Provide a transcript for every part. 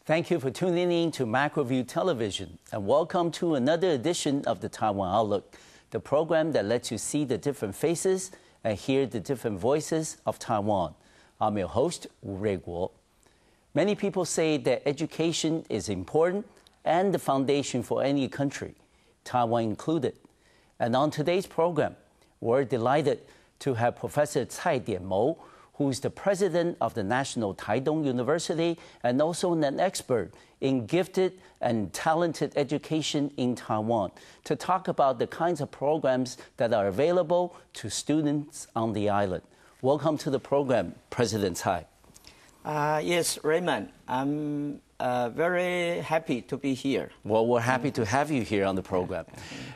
Thank you for tuning in to Macroview Television, and welcome to another edition of the Taiwan Outlook, the program that lets you see the different faces and hear the different voices of Taiwan. I'm your host, Wu Ruiguo. Many people say that education is important and the foundation for any country, Taiwan included. And on today's program, we're delighted to have Professor Tsai, who is the president of the National Taitung University and also an expert in gifted and talented education in Taiwan, to talk about the kinds of programs that are available to students on the island. Welcome to the program, President Tsai. Yes, Raymond, I'm very happy to be here. Well, we're happy to have you here on the program.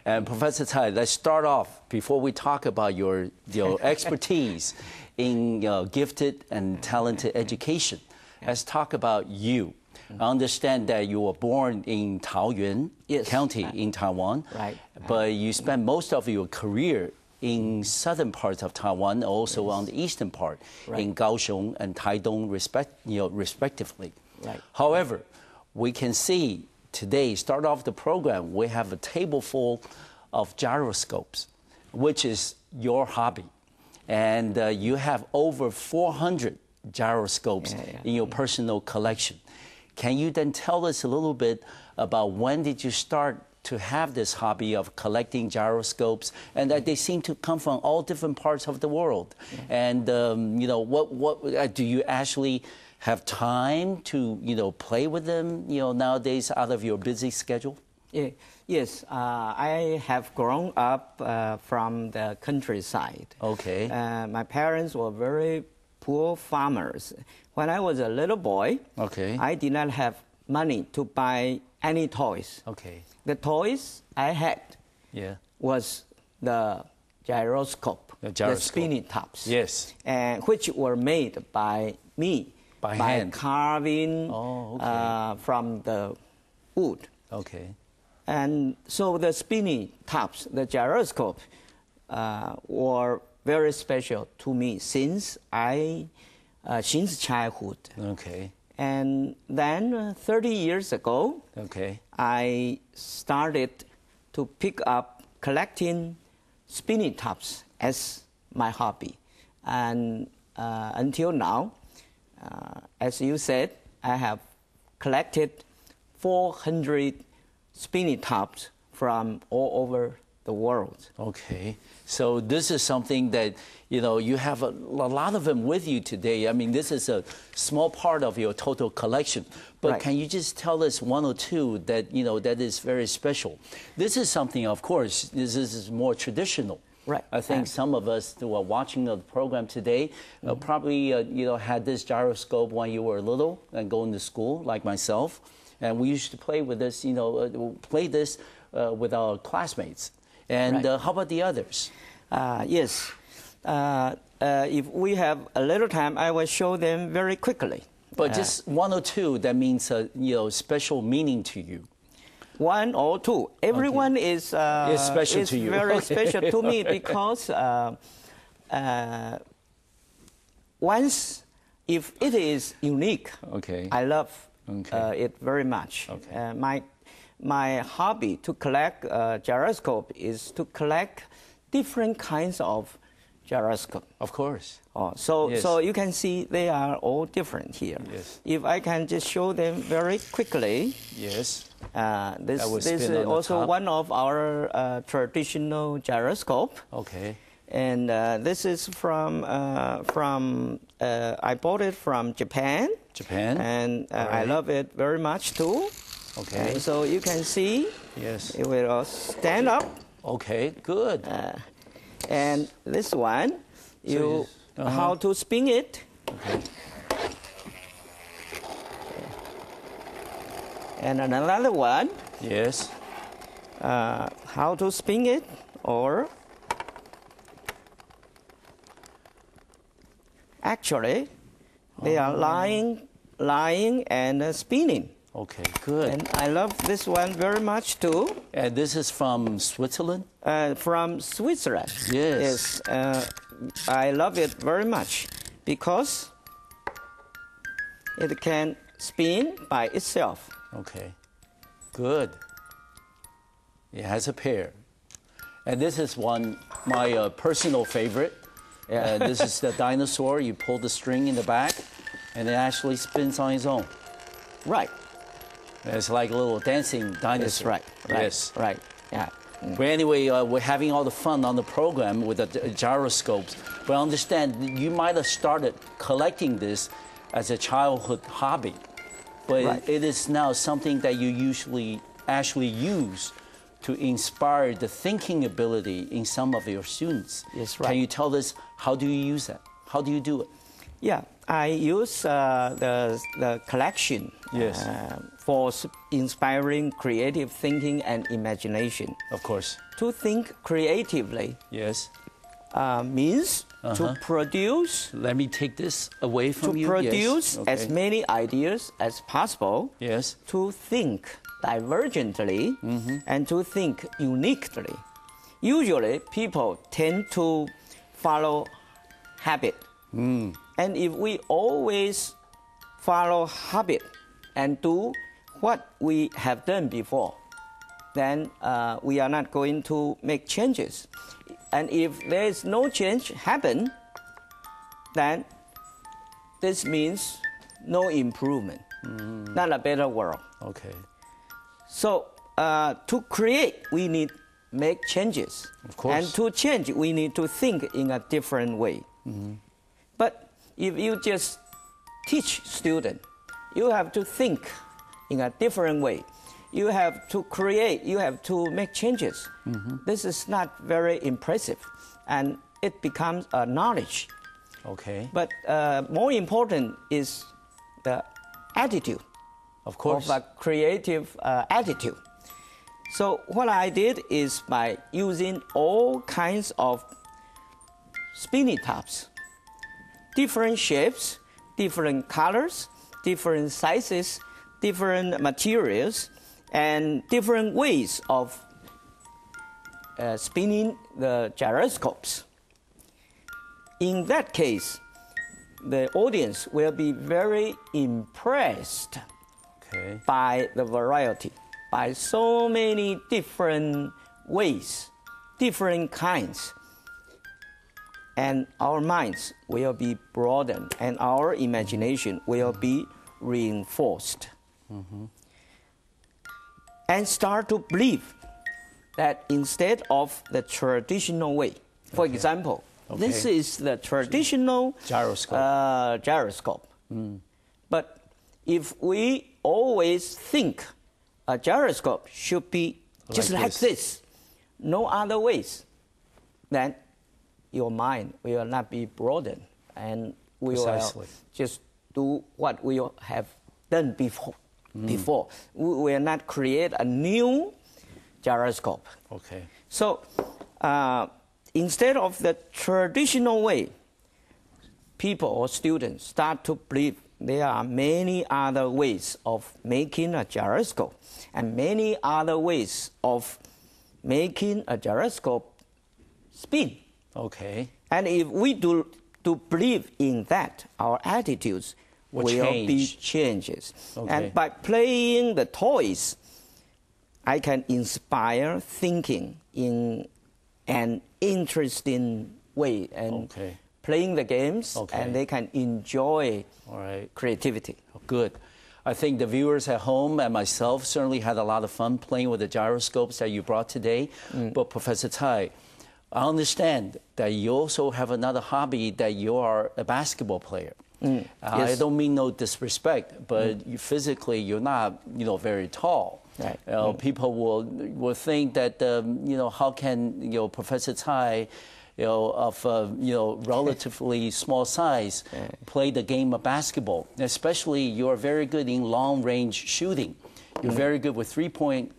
And Professor Tsai, let's start off, before we talk about your expertise in gifted and talented education. Let's talk about you. I understand that you were born in Taoyuan County in Taiwan, but you spent most of your career in southern parts of Taiwan, also on the eastern part, in Kaohsiung and Taitung, respectively. However, we can see today, start off the program, we have a table full of gyroscopes, which is your hobby. And you have over 400 gyroscopes in your personal collection. Can you then tell us a little bit about when did you start to have this hobby of collecting gyroscopes, and that they seem to come from all different parts of the world? And what do you actually have time to play with them nowadays out of your busy schedule? Yes, I have grown up from the countryside. Okay. My parents were very poor farmers. When I was a little boy, I did not have money to buy any toys. Okay. The toys I had was the gyroscope, the spinning tops. Yes. Which were made by me by hand, carving from the wood. Okay. And so the spinning tops, the gyroscope, were very special to me since childhood. Okay. And then 30 years ago, I started to pick up collecting spinning tops as my hobby. And until now, as you said, I have collected 400 spinning tops from all over the world. Okay, so this is something that you have a lot of them with you today. I mean, this is a small part of your total collection, but can you just tell us one or two that that is very special? This is something, of course, this is more traditional. I think some of us who are watching the program today probably had this gyroscope when you were little and going to school, like myself. And we used to play with this, with our classmates. And how about the others? Yes. If we have a little time, I will show them very quickly. But just one or two that means special meaning to you. One or two. Everyone is special to you. Very special to me because once, if it is unique, I love it very much. My hobby to collect gyroscope is to collect different kinds of gyroscope. Of course. So you can see they are all different here. Yes. If I can just show them very quickly. Yes. This is also one of our traditional gyroscope. Okay. And this is from I bought it from Japan. And I love it very much too. Okay. And so you can see. Yes. It will stand up. Okay. Good. And this one, how to spin it. Okay. And another one. Yes. How to spin it, or actually, they are lying and spinning. Okay, good. And I love this one very much too. And this is from Switzerland? From Switzerland. Yes. I love it very much because it can spin by itself. Okay, good. It has a pair. And this is my personal favorite. Yeah. This is the dinosaur. You pull the string in the back, and it actually spins on its own. Right. It's like a little dancing dinosaur. That's right. Yes. Right. Yeah. But anyway, we're having all the fun on the program with the gyroscopes. But I understand you might have started collecting this as a childhood hobby. But right. It is now something that you usually actually use to inspire the thinking ability in some of your students. Yes, right. Can you tell us, how do you use that? How do you do it? Yeah, I use the collection yes. For inspiring creative thinking and imagination. Of course. To think creatively yes. Means to produce. Let me take this away from you. To produce yes. Okay. as many ideas as possible. Yes. To think divergently and to think uniquely. Usually, people tend to follow habit. And if we always follow habit and do what we have done before, then we are not going to make changes. And if there is no change happen, then this means no improvement, not a better world. Okay. So to create, we need make changes. Of course. And to change, we need to think in a different way. But if you just teach students, you have to think in a different way. You have to create, you have to make changes. This is not very impressive, and it becomes a knowledge. Okay. But more important is the attitude. Of course. Of a creative attitude. So what I did is by using all kinds of spinny tops, different shapes, different colors, different sizes, different materials, and different ways of spinning the gyroscopes. In that case, the audience will be very impressed by the variety, by so many different ways, different kinds. And our minds will be broadened and our imagination will be reinforced. And start to believe that instead of the traditional way, for example, this is the traditional gyroscope. But if we always think a gyroscope should be just like this, no other ways, then your mind will not be broadened and we will just do what we have done before. We will not create a new gyroscope. Okay. So instead of the traditional way, people or students start to believe there are many other ways of making a gyroscope and many other ways of making a gyroscope spin. Okay. And if we do believe in that, our attitudes will be changes. Okay. And by playing the toys, I can inspire thinking in an interesting way and playing the games, and they can enjoy creativity. Good. I think the viewers at home and myself certainly had a lot of fun playing with the gyroscopes that you brought today. But Professor Tsai, I understand that you also have another hobby, that you are a basketball player. Yes. I don't mean no disrespect, but physically you're not, very tall. Right. People will think that, how can, Professor Tsai, of relatively small size, play the game of basketball. Especially, you're very good in long-range shooting. You're very good with three-point,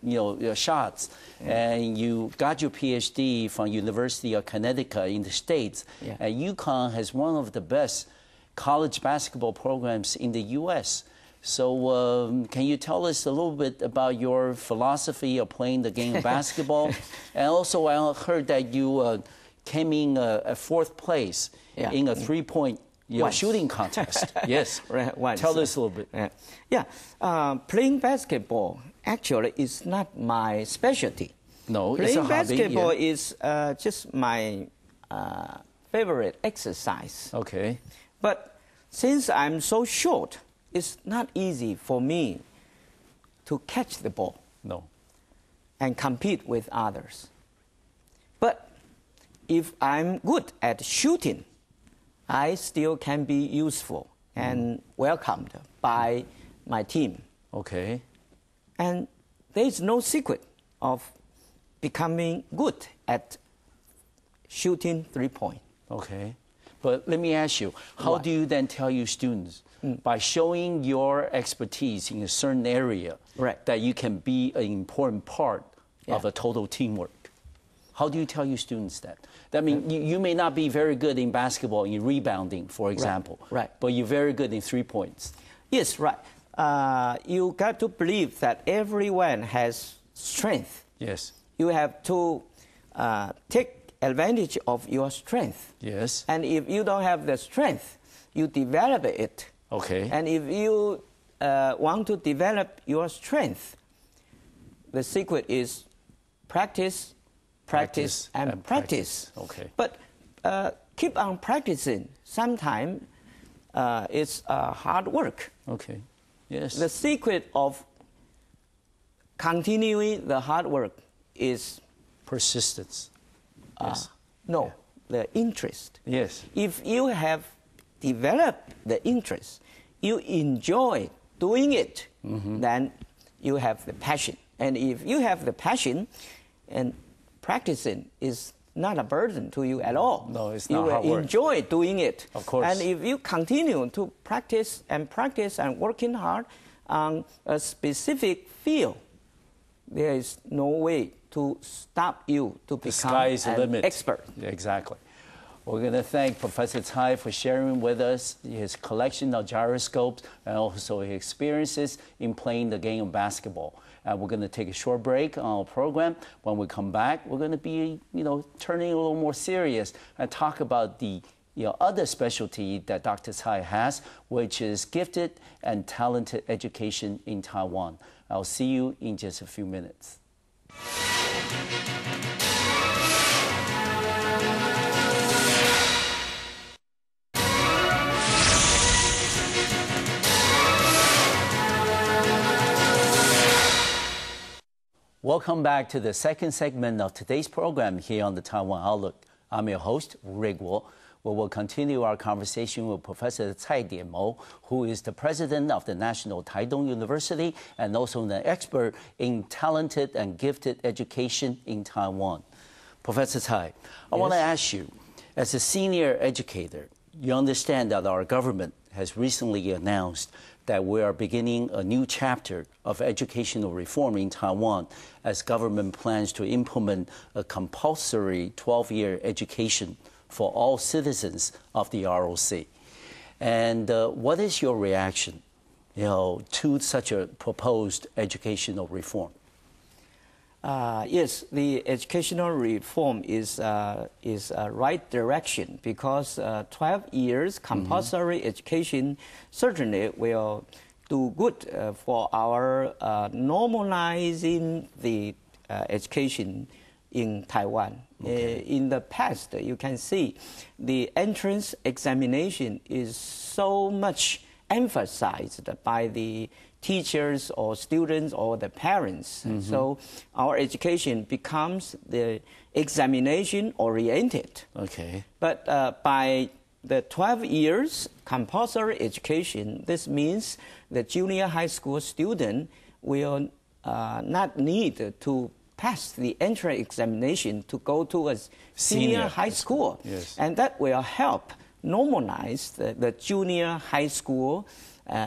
shots, and you got your PhD from University of Connecticut in the States. And UConn has one of the best college basketball programs in the U.S. So can you tell us a little bit about your philosophy of playing the game of basketball? And also, I heard that you came in fourth place in a three-point, your shooting contest. Yes. Once. Tell us a little bit. Playing basketball actually is not my specialty. No, playing it's a basketball hobby, is just my favorite exercise. Okay. But since I'm so short, it's not easy for me to catch the ball. No. And compete with others. But if I'm good at shooting, I still can be useful and welcomed by my team. Okay. And there is no secret of becoming good at shooting 3-point. Okay. But let me ask you, how do you then tell your students, by showing your expertise in a certain area, that you can be an important part of a total teamwork? How do you tell your students that? I mean, you may not be very good in basketball, in rebounding, for example, but you're very good in 3 points. Yes, right. You got to believe that everyone has strength. Yes. You have to take advantage of your strength. Yes. And if you don't have the strength, you develop it. Okay. And if you want to develop your strength, the secret is practice, and practice. Okay. But keep on practicing. Sometimes it's hard work. Okay. Yes. The secret of continuing the hard work is persistence. Yes. No, the interest. Yes. If you have developed the interest, you enjoy doing it, then you have the passion. And if you have the passion, and practicing is not a burden to you at all. No, it's not hard work. You will enjoy doing it. Of course. And if you continue to practice and working hard on a specific field, there is no way to stop you to become an expert. Exactly. We're going to thank Professor Tsai for sharing with us his collection of gyroscopes and also his experiences in playing the game of basketball. And we're going to take a short break on our program. When we come back, we're going to be, turning a little more serious and talk about the other specialty that Dr. Tsai has, which is gifted and talented education in Taiwan. I'll see you in just a few minutes. Welcome back to the second segment of today's program here on the Taiwan Outlook. I'm your host, Ray Guo. We will continue our conversation with Professor Tsai Dianmo, who is the president of the National Taitung University and also an expert in talented and gifted education in Taiwan. Professor Tsai, I want to ask you, as a senior educator, you understand that our government has recently announced that we are beginning a new chapter of educational reform in Taiwan as government plans to implement a compulsory 12-year education for all citizens of the ROC. And what is your reaction, to such a proposed educational reform? Yes, the educational reform is a right direction because 12 years compulsory education certainly will do good for our normalizing the education in Taiwan. Okay. In the past, you can see the entrance examination is so much emphasized by the teachers or students or the parents. So our education becomes the examination oriented. Okay. But by the 12 years compulsory education, this means the junior high school student will not need to pass the entrance examination to go to a senior high school. Yes. And that will help normalize the junior high school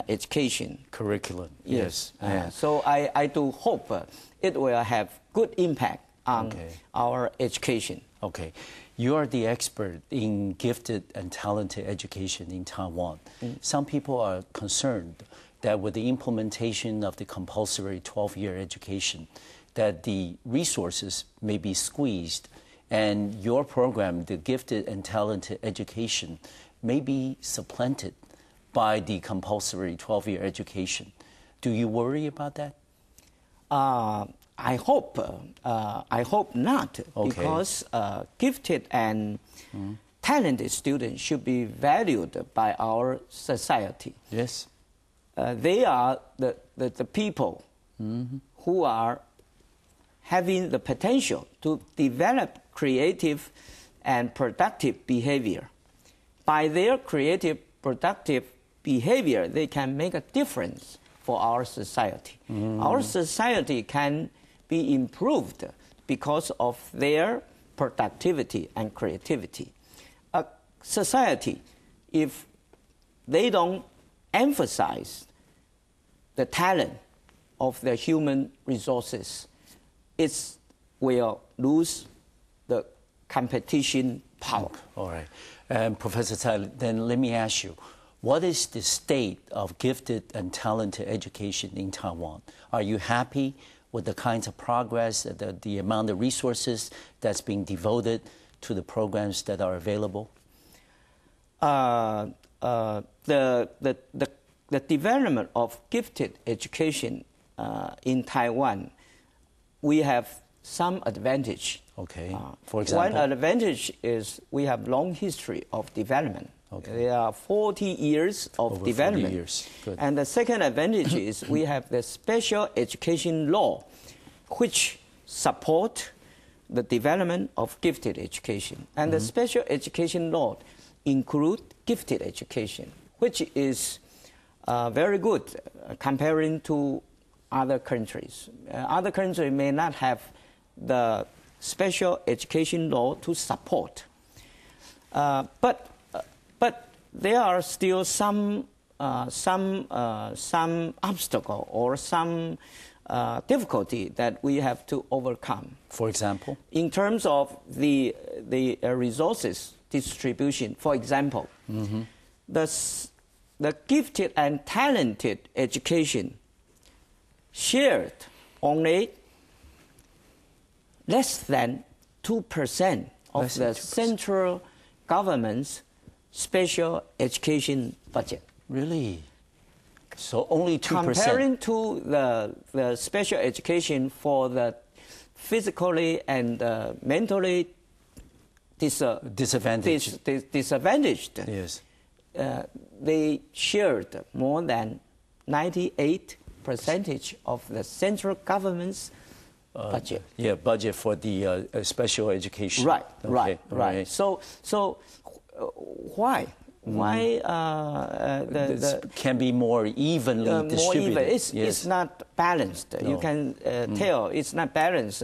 education. Curriculum. Yes. So I do hope it will have good impact on our education. Okay. You are the expert in gifted and talented education in Taiwan. Some people are concerned that with the implementation of the compulsory 12-year education, that the resources may be squeezed and your program, the Gifted and Talented Education, may be supplanted by the compulsory 12-year education. Do you worry about that? I hope not, okay. because gifted and talented students should be valued by our society. Yes. They are the people who are having the potential to develop creative and productive behavior. By their creative, productive behavior, they can make a difference for our society. Our society can be improved because of their productivity and creativity. A society, if they don't emphasize the talent of the human resources, it will lose the competition power. All right. Professor Tsai, then let me ask you, what is the state of gifted and talented education in Taiwan? Are you happy with the kinds of progress, the amount of resources that's being devoted to the programs that are available? The development of gifted education in Taiwan, we have some advantage. Okay. For example? One advantage is we have long history of development. Okay. There are 40 years of Over development. 40 years. Good. And the second advantage is we have the special education law, which support the development of gifted education. And the special education law include gifted education, which is very good comparing to other countries. Other countries may not have the special education law to support. But there are still some obstacle or some difficulty that we have to overcome. For example? In terms of the resources distribution, for example, the gifted and talented education shared only less than 2% of the central government's special education budget. Really? So only 2%? Comparing to the special education for the physically and mentally disadvantaged. Yes. They shared more than 98% of the central government's budget. Yeah, budget for the special education. Right, okay. right. So why? Why this can be more evenly distributed? More even. It's not balanced. No. You can tell it's not balanced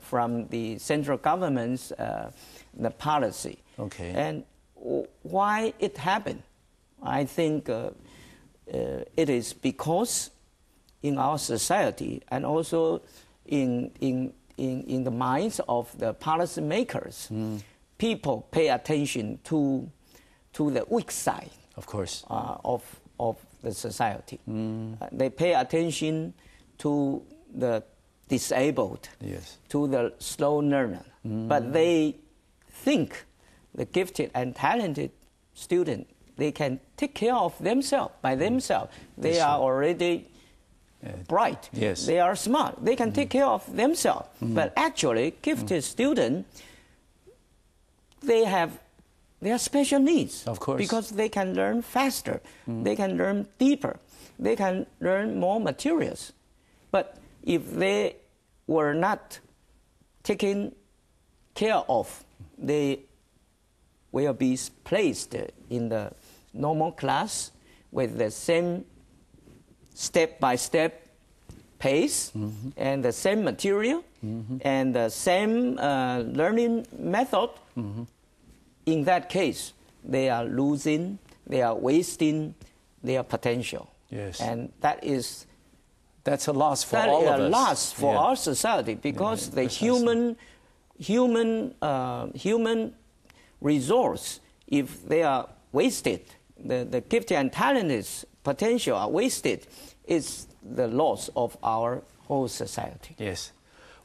from the central government's the policy. Okay. And why it happened? I think it is because in our society and also in the minds of the policymakers, people pay attention to the weak side, of course, of the society. They pay attention to the disabled, yes, to the slow learner. But they think the gifted and talented student, they can take care of themselves by themselves. They are already bright. Yes. They are smart. They can take care of themselves. But actually, gifted students, they have their special needs. Of course. Because they can learn faster. They can learn deeper. They can learn more materials. But if they were not taken care of, they will be placed in the normal class with the same step-by-step pace and the same material and the same learning method. In that case, they are losing, they are wasting their potential. Yes. And that's a loss for all of us. That's a loss for our society because the human resource, if they are wasted, the gifted and talented potential are wasted, it's the loss of our whole society. Yes.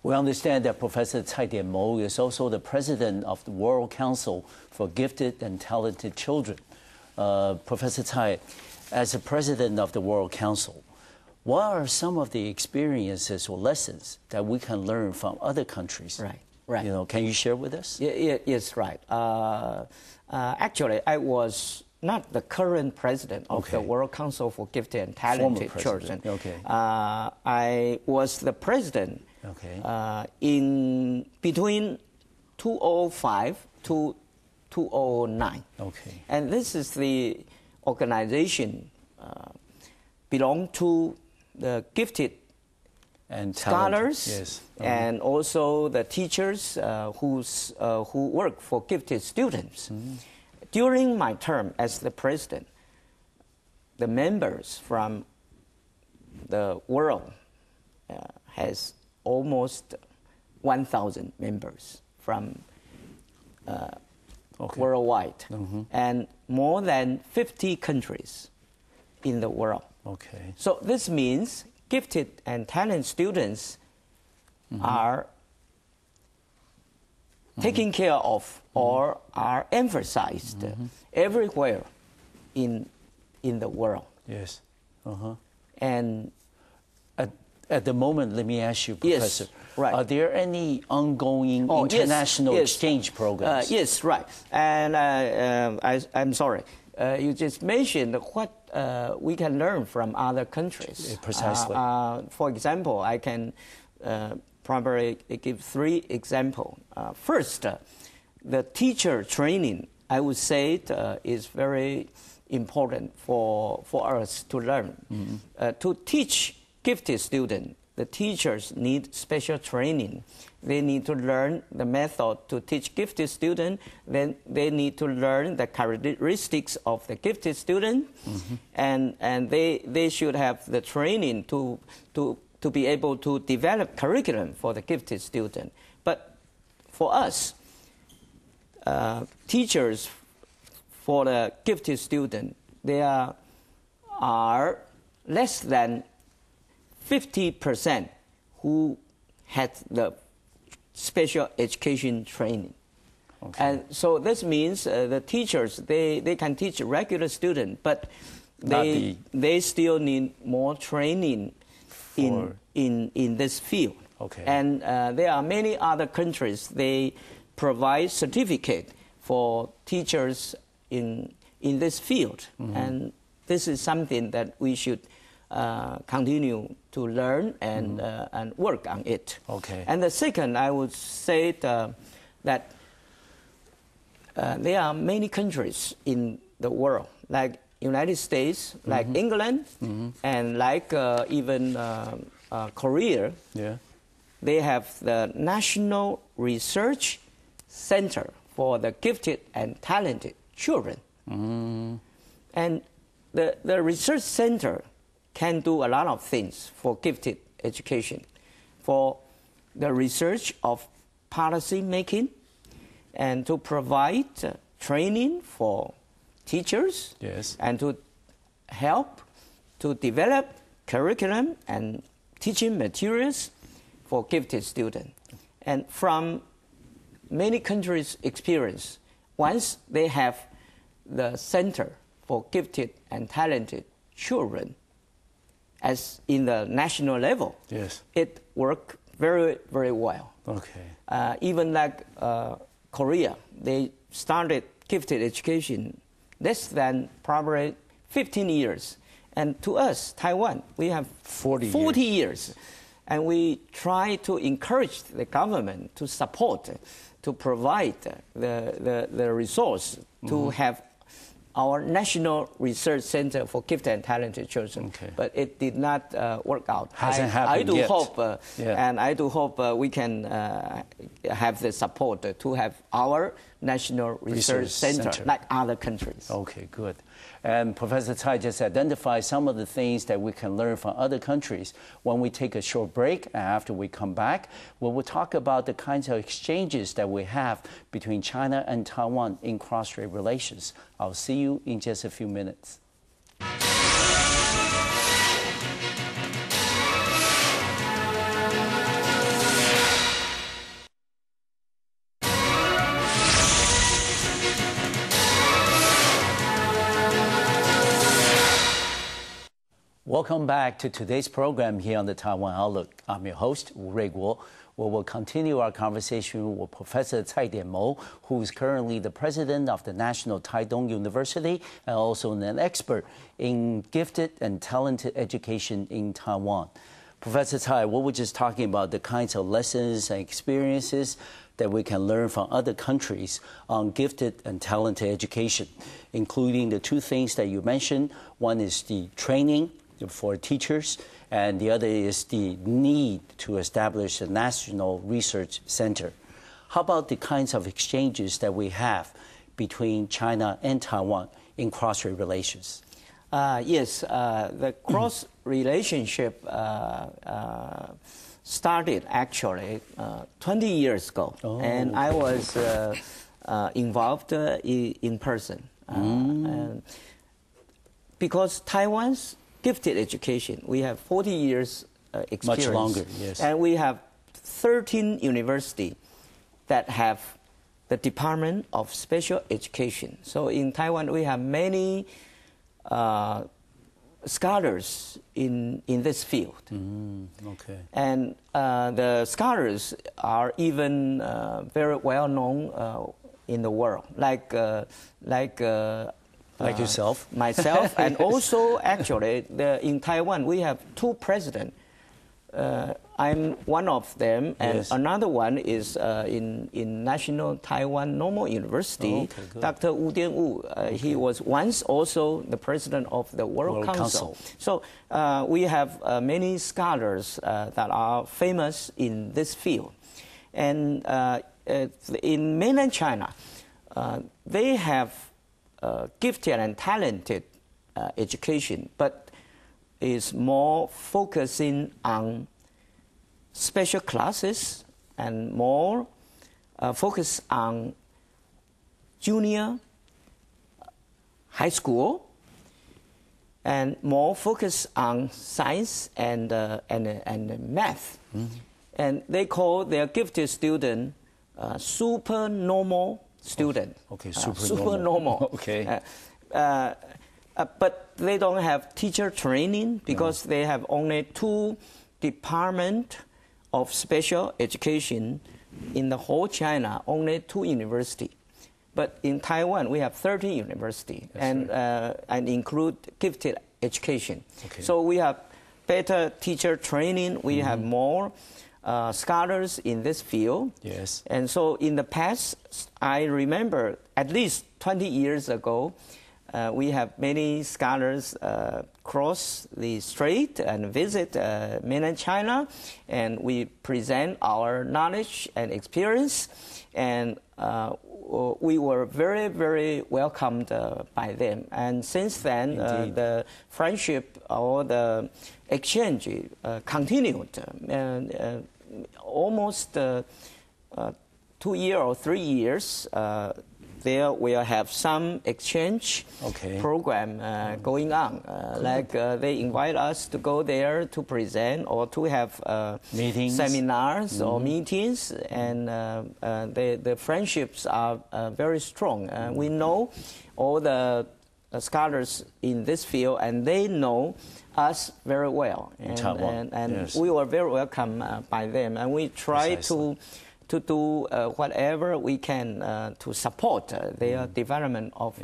We understand that Professor Tsai is also the president of the World Council for Gifted and Talented Children. Professor Tsai, as the president of the World Council, what are some of the experiences or lessons that we can learn from other countries? Right. You know, can you share with us? Yes, right. Actually, I was not the current president of the World Council for Gifted and Talented Children. I was the president in between 2005 to 2009. And this is the organization belong to the gifted and scholars and also the teachers who work for gifted students. During my term as the president, the members from the world has almost 1,000 members from worldwide, and more than 50 countries in the world. So this means gifted and talented students are taken care of or are emphasized everywhere in the world. Yes. And at the moment, let me ask you, Professor, are there any ongoing international exchange programs? Yes, right. And I'm sorry, you just mentioned what we can learn from other countries. Precisely. For example, I can probably give 3 examples. First, the teacher training, I would say, is very important for us to learn. To teach gifted students, the teachers need special training. They need to learn the method to teach gifted students. Then they need to learn the characteristics of the gifted student, and they should have the training to be able to develop curriculum for the gifted student. But for us, teachers for the gifted student, there are less than 50% who had the special education training. And so this means the teachers, they can teach regular students, but they still need more training in this field. And there are many other countries, they provide certificate for teachers in this field. And this is something that we should continue to learn and work on it. And the second, I would say that there are many countries in the world, like United States, like England, and like even Korea. They have the National Research Center for the Gifted and Talented Children. And the research center can do a lot of things for gifted education, for the research of policy making, and to provide training for teachers, and to help to develop curriculum and teaching materials for gifted students. And from many countries' experience, once they have the Center for Gifted and Talented Children, as in the national level, it worked very, very well. Even like Korea, they started gifted education less than probably 15 years. And to us, Taiwan, we have 40 years. And we try to encourage the government to support, to provide the resource to have our National Research Center for Gifted and Talented Children. But it did not work out. Hasn't happened yet. And I do hope we can have the support to have our National Research Center like other countries. Good. And Professor Tsai just identified some of the things that we can learn from other countries. When we take a short break, and after we come back, we will talk about the kinds of exchanges that we have between China and Taiwan in cross-strait relations. I'll see you in just a few minutes. Welcome back to today's program here on the Taiwan Outlook. I'm your host, Wu Ruiguo. We will continue our conversation with Professor Tsai Mo, who is currently the president of the National Taitung University and also an expert in gifted and talented education in Taiwan. Professor Tsai, we were just talking about the kinds of lessons and experiences that we can learn from other countries on gifted and talented education, including the two things that you mentioned. One is the training for teachers, and the other is the need to establish a national research center. How about the kinds of exchanges that we have between China and Taiwan in cross-strait relations? Yes, the cross relationship started actually 20 years ago, and I was involved in person. And because Taiwan's gifted education, we have 40 years experience. Much longer, yes. And we have 13 universities that have the Department of Special Education. So in Taiwan, we have many scholars in this field. Okay. And the scholars are even very well known in the world, like yourself? Myself, and also actually in Taiwan we have two presidents. I'm one of them, and yes. another one is in National Taiwan Normal University, Dr. Wu Dianwu. He was once also the president of the World Council. So we have many scholars that are famous in this field. And in mainland China, they have gifted and talented education, but is more focusing on special classes and more focus on junior high school and more focus on science and math. And they call their gifted student super normal student. Okay, super normal. Okay. But they don't have teacher training because they have only two departments of special education in the whole China, only two universities. But in Taiwan, we have 30 universities and include gifted education. Okay. So we have better teacher training. We have more scholars in this field. Yes. And so in the past, I remember at least 20 years ago, we have many scholars cross the strait and visit mainland China, and we present our knowledge and experience, and we were very, very welcomed by them. And since then, the friendship or the exchange continued. Almost 2 years or 3 years, there we'll have some exchange program going on. Like they invite us to go there to present or to have meetings, seminars or meetings, and the friendships are very strong. We know all the scholars in this field, and they know us very well. And we were very welcome by them, and we try to do whatever we can to support their development of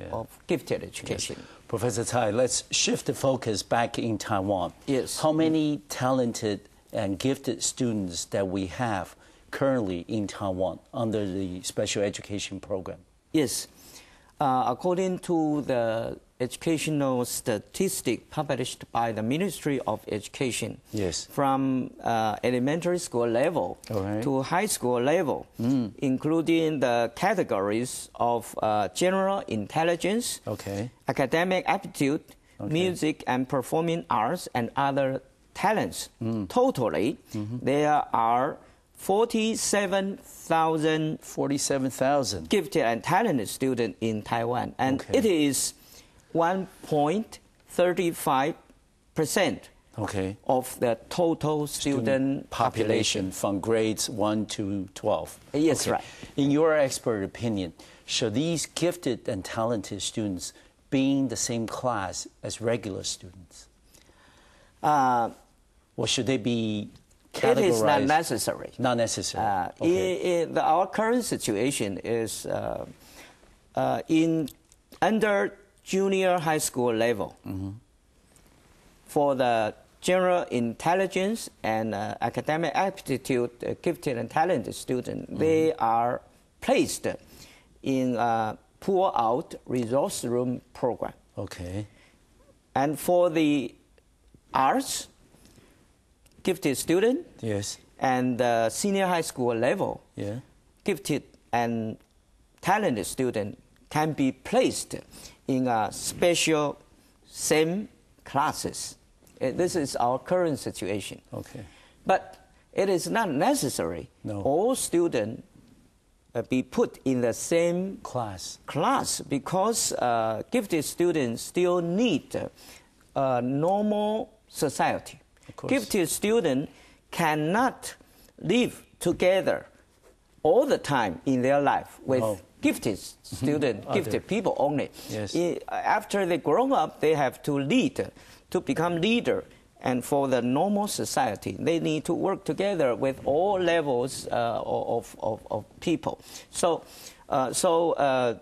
gifted education. Yes. Professor Tsai, let's shift the focus back in Taiwan. Yes. How many talented and gifted students that we have currently in Taiwan under the special education program? Yes. According to the educational statistic published by the Ministry of Education, from elementary school level to high school level, including the categories of general intelligence, academic aptitude, music and performing arts, and other talents. Totally, there are 47,000 gifted and talented students in Taiwan, and it is 1.35% of the total student population from grades 1 to 12. Yes, right. In your expert opinion, should these gifted and talented students be in the same class as regular students? Or should they be categorized? It is not necessary. Not necessary. Okay. Our current situation is under junior high school level. For the general intelligence and academic aptitude gifted and talented students, they are placed in a pull-out resource room program. Okay. And for the arts gifted student, yes, and senior high school level, yeah, gifted and talented student can be placed in a special same classes. This is our current situation. Okay. But it is not necessary. No. All students be put in the same class because gifted students still need a normal society. Of course. Gifted students cannot live together all the time in their life with gifted students, gifted people only. Yes. After they grow up, they have to lead, to become leader. And for the normal society, they need to work together with all levels of people. So, a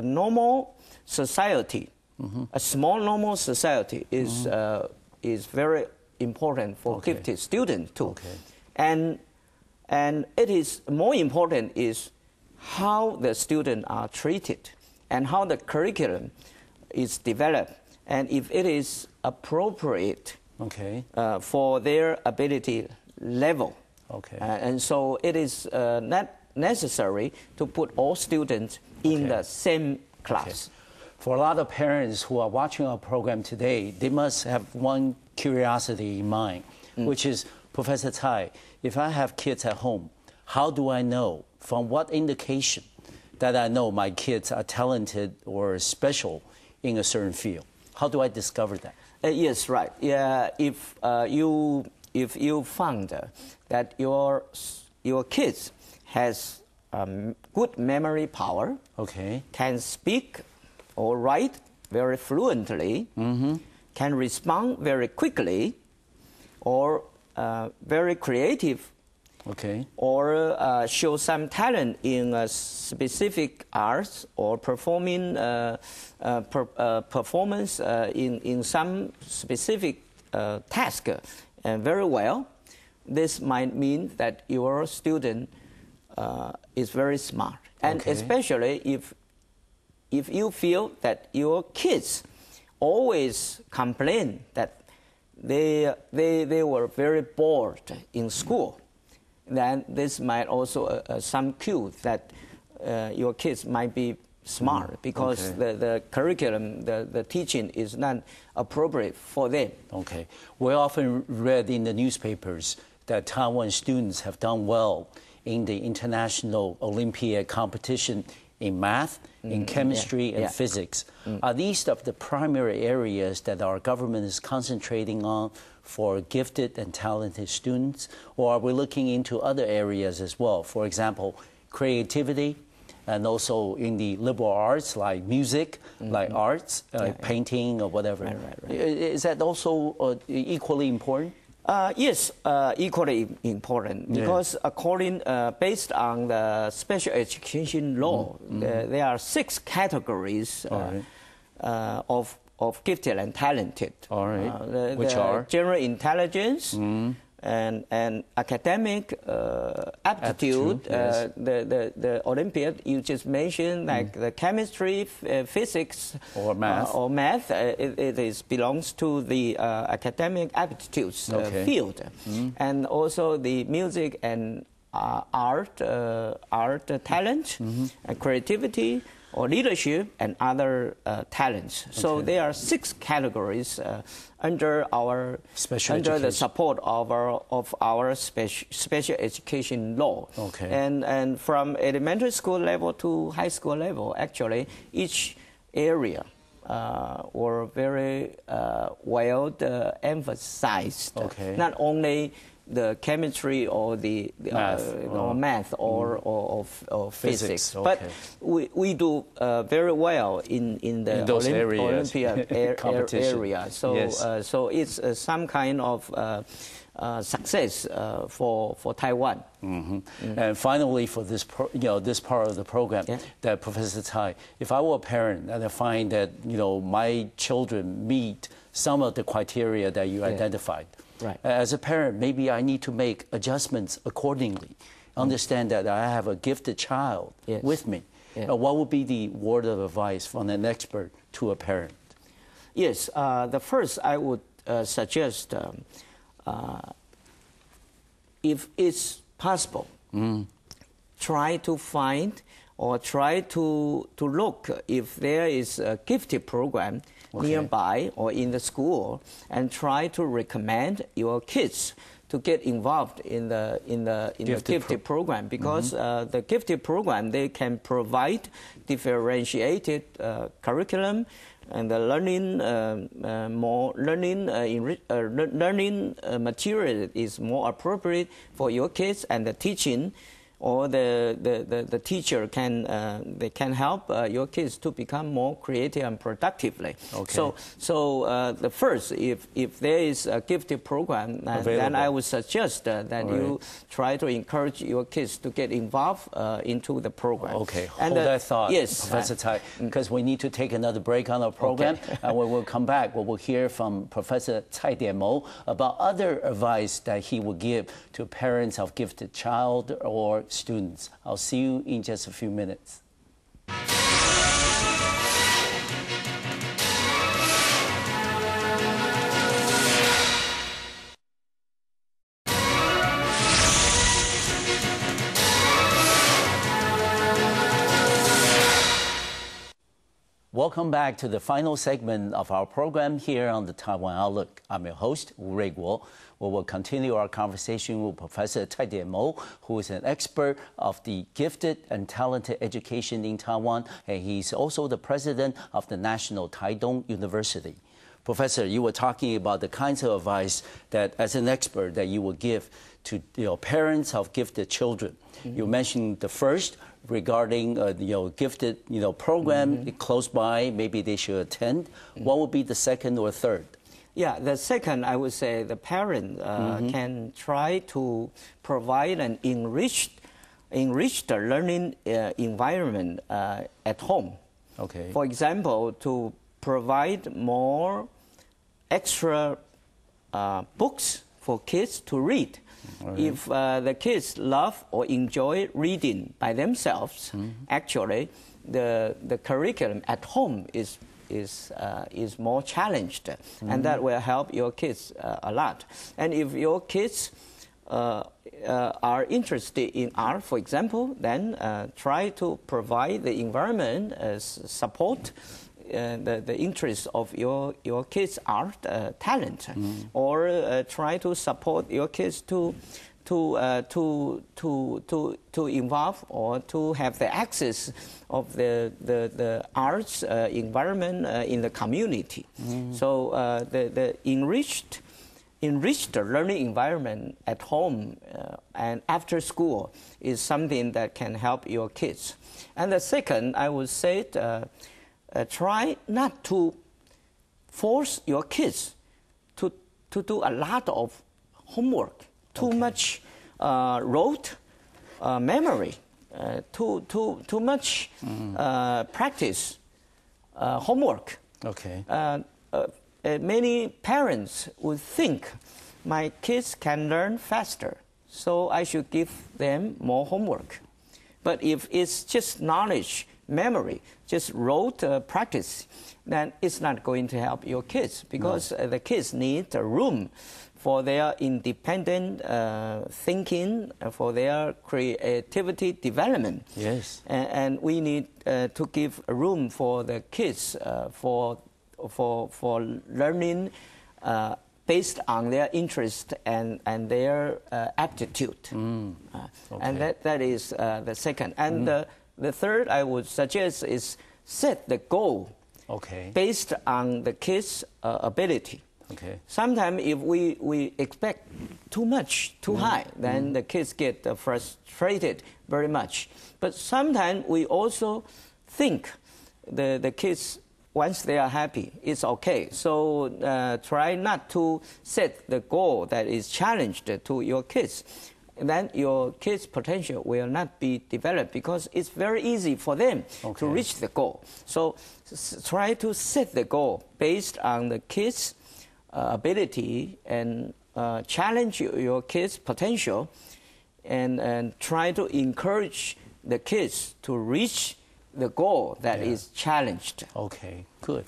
normal society, a small normal society is very important for gifted students too. Okay. And it is more important is how the students are treated and how the curriculum is developed, and if it is appropriate for their ability level. Okay. And so it is not necessary to put all students in the same class. Okay. For a lot of parents who are watching our program today, they must have one curiosity in mind, which is, Professor Tsai, if I have kids at home, how do I know, from what indication, that I know my kids are talented or special in a certain field? How do I discover that? Yes, right. Yeah, if you found that your kids has good memory power, can speak or write very fluently, can respond very quickly, or very creative, or show some talent in a specific arts or performing performance in some specific task very well, this might mean that your student is very smart. And especially if you feel that your kids always complain that they were very bored in school, then this might also some cue that your kids might be smart because the curriculum, the teaching is not appropriate for them. Okay. We often read in the newspapers that Taiwan students have done well in the international Olympiad competition in math, in chemistry, and physics. Are these the primary areas that our government is concentrating on for gifted and talented students? Or are we looking into other areas as well? For example, creativity, and also in the liberal arts like music, like arts, like painting or whatever. Right. Is that also equally important? Yes, equally important because based on the special education law, there are 6 categories of gifted and talented. Which are? General intelligence and academic aptitude. The Olympiad you just mentioned, like the chemistry, physics, or math. It belongs to the academic aptitudes field, and also the music and art talent, and creativity, or leadership, and other talents. So there are 6 categories under the support of our special education law. And from elementary school level to high school level, actually, each area were very well emphasized. Not only the chemistry or the math or physics. Okay. But we do very well in the Olympiad area. So yes. So it's some kind of success for Taiwan. Mm-hmm. And finally, for this this part of the program, that Professor Tsai, if I were a parent and I find that my children meet some of the criteria that you identified, right. As a parent, maybe I need to make adjustments accordingly. Understand that I have a gifted child with me. What would be the word of advice from an expert to a parent? Yes, the first I would suggest, if it's possible, try to find or try to look if there is a gifted program nearby or in the school, and try to recommend your kids to get involved in the gifted program, because the gifted program, they can provide differentiated curriculum, and the learning learning material is more appropriate for your kids, and the teaching or the teacher can help your kids to become more creative and productively. Okay. So the first, if there is a gifted program, then I would suggest that you try to encourage your kids to get involved into the program. Okay, hold that thought, Professor Tsai, because we need to take another break on our program, and when we'll come back, we will hear from Professor Tsai about other advice that he would give to parents of gifted child or students. I'll see you in just a few minutes. Welcome back to the final segment of our program here on the Taiwan Outlook. I'm your host, Wu Ruiguo. We will continue our conversation with Professor Tsai, who is an expert of the gifted and talented education in Taiwan, and he's also the president of the National Taitung University. Professor, you were talking about the kinds of advice that, as an expert, that you would give to parents of gifted children. You mentioned the first, regarding gifted program close by, maybe they should attend. What would be the second or third? Yeah, the second, I would say the parent can try to provide an enriched learning environment at home. Okay. For example, to provide more extra books for kids to read. Right. If the kids love or enjoy reading by themselves, actually, the curriculum at home is more challenged, and that will help your kids a lot. And if your kids are interested in art, for example, then try to provide the environment as support the interest of your kids' art talent, or try to support your kids to involve or to have the access of the arts environment in the community. So the enriched learning environment at home and after school is something that can help your kids. And the second, I would say, try not to force your kids to do a lot of homework, too much rote memory, too much practice homework. Okay. Many parents would think my kids can learn faster, so I should give them more homework. But if it's just knowledge, memory, just rote practice, then it's not going to help your kids, because the kids need a room for their independent thinking, for their creativity development. Yes. And we need to give a room for the kids for learning based on their interest and their aptitude. And that is the second. And the third I would suggest is set the goal based on the kids' ability. Okay. Sometimes if we expect too much, too high, then the kids get frustrated very much. But sometimes we also think the kids, once they are happy, it's okay. So try not to set the goal that is challenged to your kids. Then your kids' potential will not be developed because it's very easy for them to reach the goal. So try to set the goal based on the kids' ability and challenge your kids' potential and try to encourage the kids to reach the goal that is challenged. Okay, good.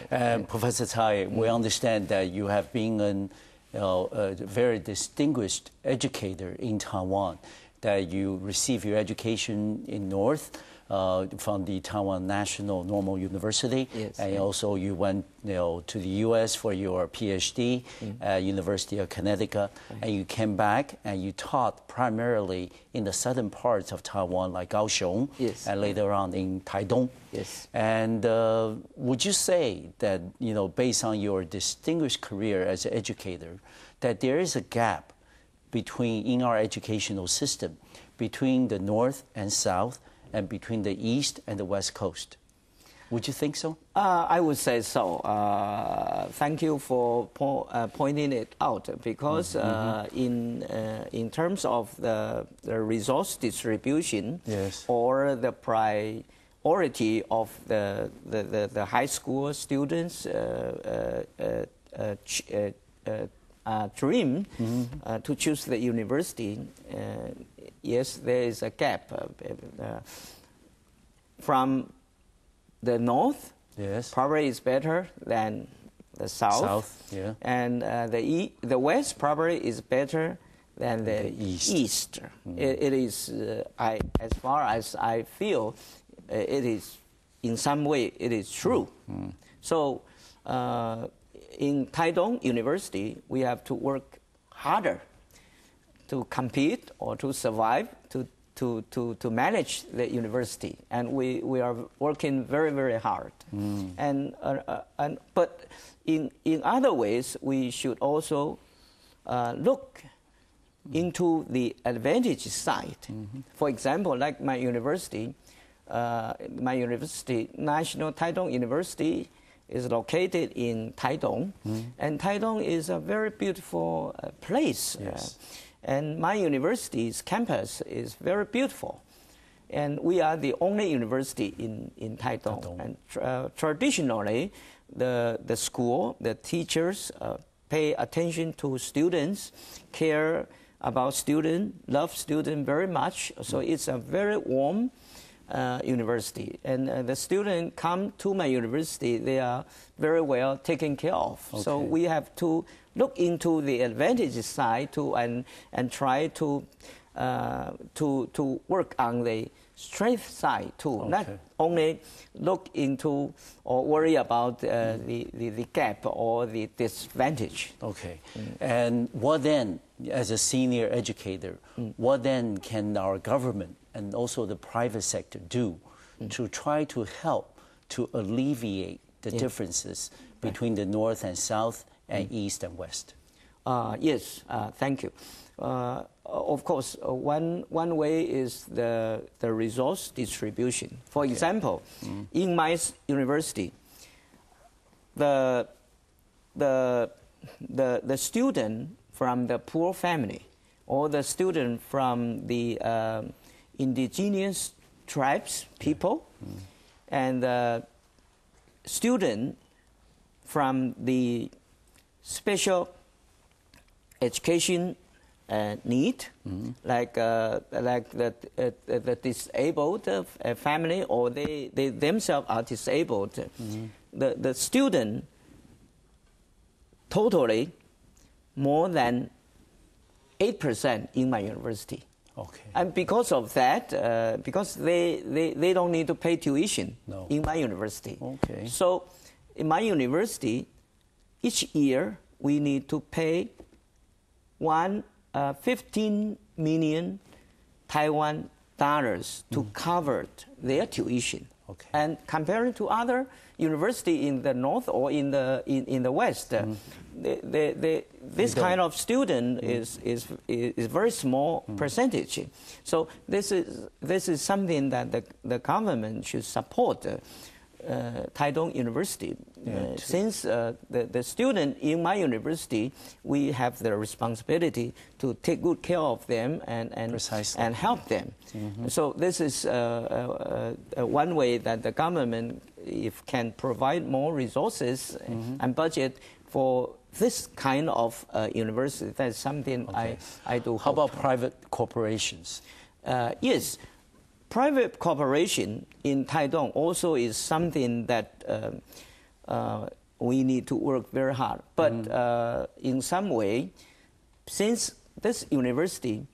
Professor Tsai, we understand that you have been a very distinguished educator in Taiwan, that you received your education in North from the Taiwan National Normal University, and also you went to the U.S. for your PhD at University of Connecticut, and you came back and you taught primarily in the southern parts of Taiwan, like Kaohsiung, and later on in Taitung. And would you say that, based on your distinguished career as an educator, that there is a gap in our educational system between the North and South and between the East and the West Coast? Would you think so? I would say so. Thank you for pointing it out, because in terms of the resource distribution or the priority of the high school students' dream to choose the university, yes, there is a gap. From the North, probably is better than the South, and the West probably is better than the East. It is, as far as I feel, it is, in some way, it is true. So in Taitung University, we have to work harder to compete or to survive, to manage the university, and we are working very, very hard. But in other ways, we should also look into the advantage side. For example, like my university, National Taitung University, is located in Taitung, and Taitung is a very beautiful place. And my university's campus is very beautiful. And we are the only university in Taitung. And traditionally, the school, the teachers pay attention to students, care about students, love students very much. So it's a very warm university. And the students come to my university, they are very well taken care of. So we have to look into the advantages side and try to work on the strength side too. Not only look into or worry about the gap or the disadvantage. And what then, as a senior educator, what then can our government and also the private sector do to try to help to alleviate the differences between the North and South and East and West? Yes, thank you. Of course, one way is the resource distribution. For example, in my university, the student from the poor family or the student from the indigenous tribes people and the student from the special education need, like the disabled family, or they themselves are disabled. The student totally more than 8% in my university. And because of that, because they don't need to pay tuition in my university. So in my university, each year we need to pay 15 million Taiwan dollars to cover their tuition. Okay. And comparing to other university in the north or in the west, this kind of student is very small percentage. So this is something that the government should support. Taitung University. Since the student in my university, we have the responsibility to take good care of them and help them. So this is one way that the government can provide more resources and budget for this kind of university. That's something I do hope. How about private corporations? Yes. Private cooperation in Taitung also is something that we need to work very hard. But in some way, since this university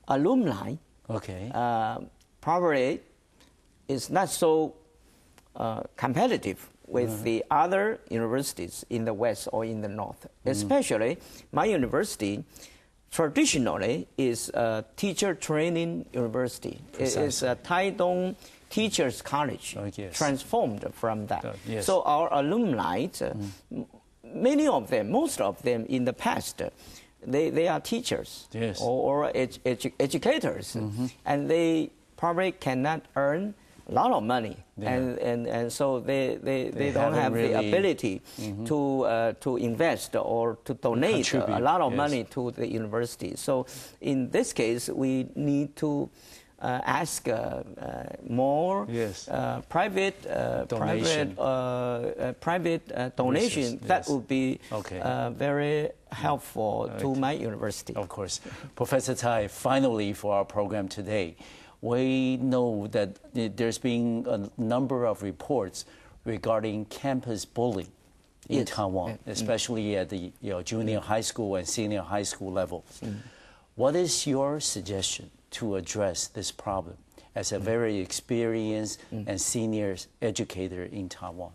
alumni probably is not so competitive with the other universities in the West or in the North, especially my university traditionally is a teacher training university. It is a Taitung Teachers College, transformed from that. So our alumni, many of them, most of them in the past, they are teachers or educators, and they probably cannot earn a lot of money, and so they don't have the ability to invest or to donate a lot of money to the university. So in this case, we need to ask more private donation. That would be very helpful to my university. Of course. Professor Tsai, finally for our program today, we know that there's been a number of reports regarding campus bullying in Taiwan, especially at the junior high school and senior high school level. What is your suggestion to address this problem as a very experienced and senior educator in Taiwan?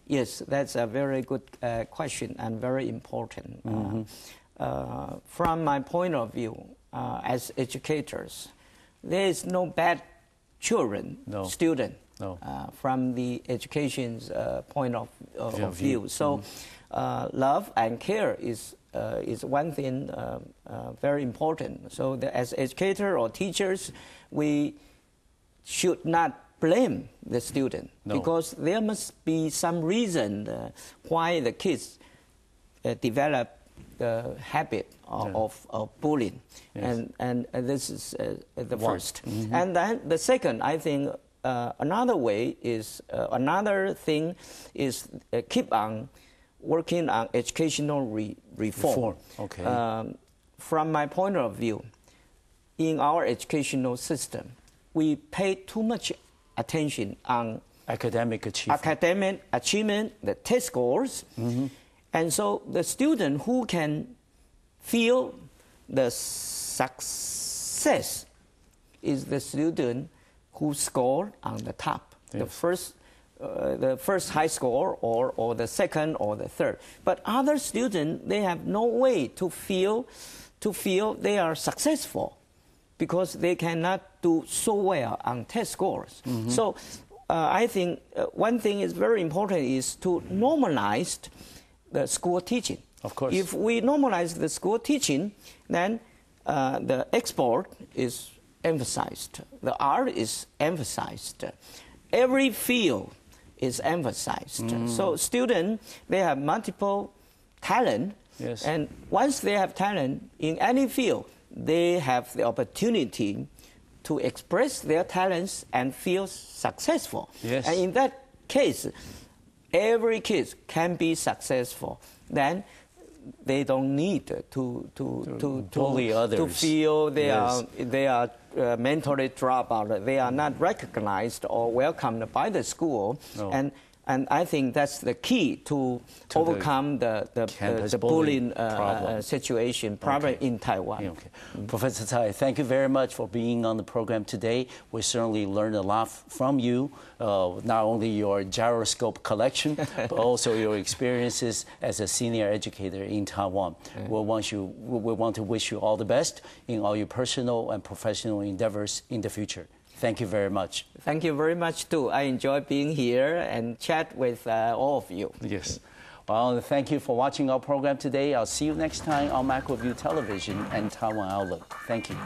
Yes, that's a very good question and very important. From my point of view, as educators, there is no bad children, student, from the education's point of view. So love and care is one thing very important. So as educator or teachers, we should not blame the student because there must be some reason why the kids develop the habit of bullying, and this is the first. And then the second, I think another way is another thing is keep on working on educational reform. From my point of view, in our educational system, we pay too much attention on academic achievement, the test scores. And so the student who can feel the success is the student who scored on the top, the first high score or the second or the third. But other students, they have no way to feel they are successful because they cannot do so well on test scores. So I think one thing is very important is to normalize the school teaching. Of course. If we normalize the school teaching, then the export is emphasized. The art is emphasized. Every field is emphasized. So students, they have multiple talent. And once they have talent in any field, they have the opportunity to express their talents and feel successful. And in that case, every kid can be successful. Then they don't need to bully others. To feel they are mentally dropped out. They are not recognized or welcomed by the school. And I think that's the key to overcome the bullying situation, probably in Taiwan. Professor Tsai, thank you very much for being on the program today. We certainly learned a lot from you, not only your gyroscope collection, but also your experiences as a senior educator in Taiwan. We want to wish you all the best in all your personal and professional endeavors in the future. Thank you very much. Thank you very much, too. I enjoy being here and chat with all of you. Yes. Well, thank you for watching our program today. I'll see you next time on Macroview Television and Taiwan Outlook. Thank you.